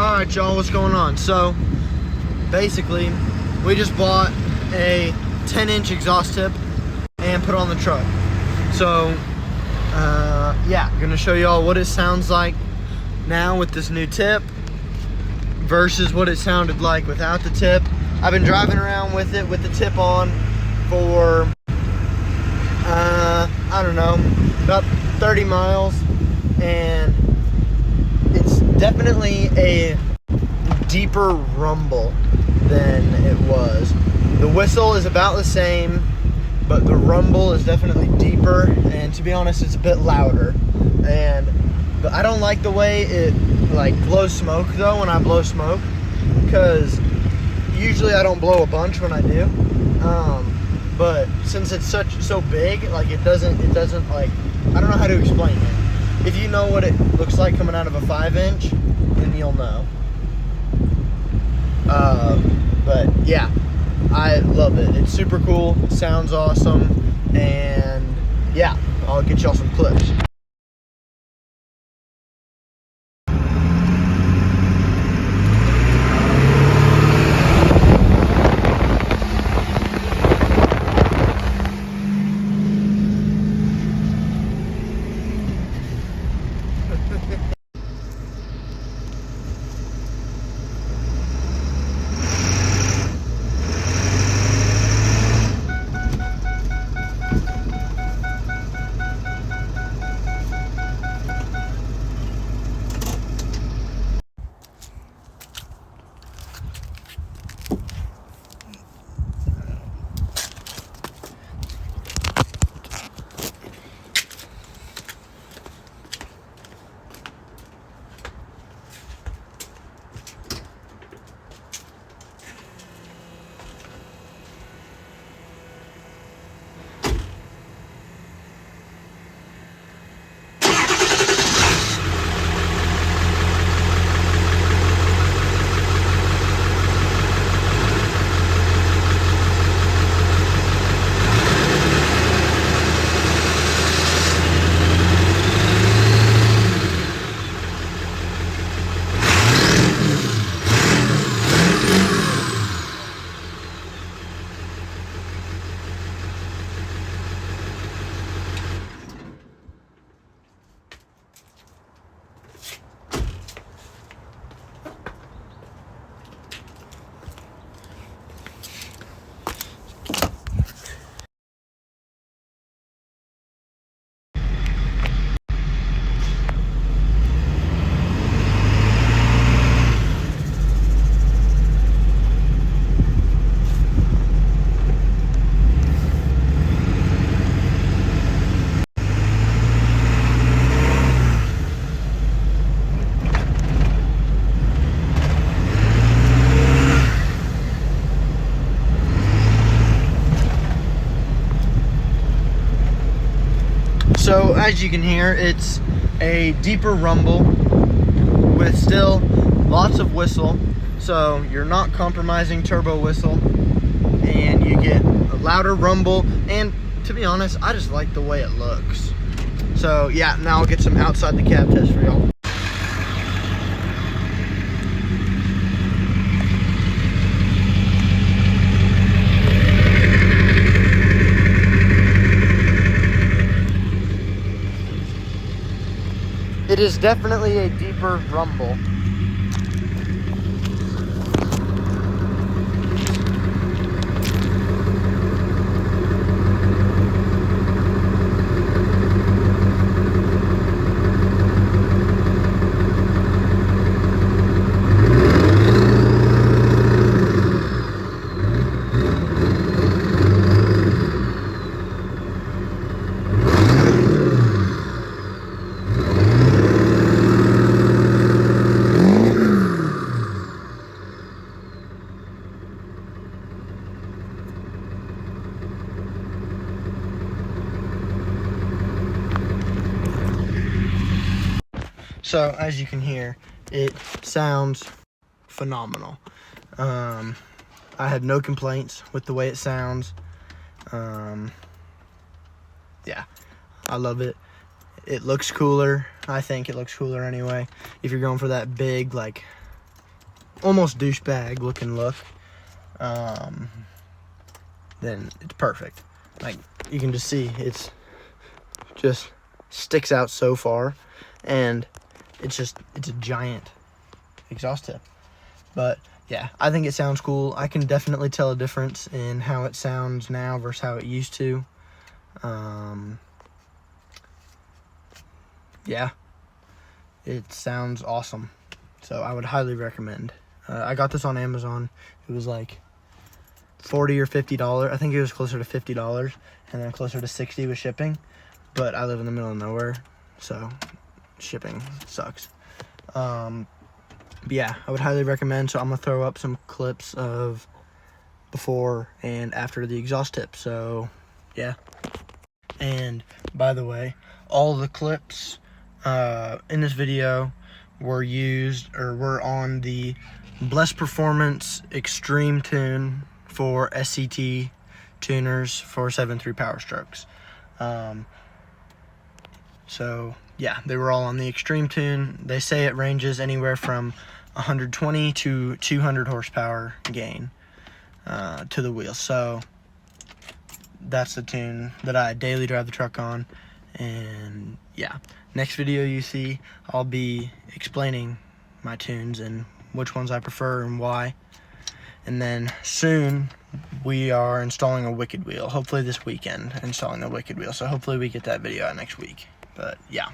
Alright y'all, what's going on? So basically we just bought a 10-inch exhaust tip and put it on the truck. So yeah, I'm gonna show y'all what it sounds like now with this new tip versus what it sounded like without the tip. I've been driving around with it with the tip on for I don't know, about 30 miles, and it's definitely a deeper rumble than it was. The whistle is about the same, but the rumble is definitely deeper, and to be honest, it's a bit louder. But I don't like the way it like blows smoke though when I blow smoke, because usually I don't blow a bunch when I do. But since it's so big, like it doesn't like, I don't know how to explain it. If you know what it looks like coming out of a 5-inch, then you'll know. But yeah, I love it. It's super cool, sounds awesome, and yeah, I'll get y'all some clips. So as you can hear, it's a deeper rumble with still lots of whistle. So you're not compromising turbo whistle, and you get a louder rumble. And to be honest, I just like the way it looks. So yeah, now I'll get some outside the cab test for y'all. It is definitely a deeper rumble. So as you can hear, it sounds phenomenal. I have no complaints with the way it sounds. Yeah, I love it. It looks cooler. I think it looks cooler anyway. If you're going for that big, like, almost douchebag looking look, then it's perfect. Like, you can just see it's just sticks out so far, and it's a giant exhaust tip. But yeah, I think it sounds cool. I can definitely tell a difference in how it sounds now versus how it used to. Yeah, it sounds awesome. So I would highly recommend. I got this on Amazon. It was like $40 or $50. I think it was closer to $50, and then closer to $60 with shipping. But I live in the middle of nowhere, so shipping sucks. But yeah, I would highly recommend. So I'm gonna throw up some clips of before and after the exhaust tip. So yeah. And by the way, all the clips in this video were on the Blessed Performance Extreme Tune for SCT tuners for 7.3 Powerstrokes. So yeah, they were all on the Extreme Tune. They say it ranges anywhere from 120 to 200 horsepower gain to the wheel. So that's the tune that I daily drive the truck on. And yeah, next video you see, I'll be explaining my tunes and which ones I prefer and why. And then soon we are installing a Wicked wheel, hopefully this weekend, installing the Wicked wheel. So hopefully we get that video out next week. But yeah.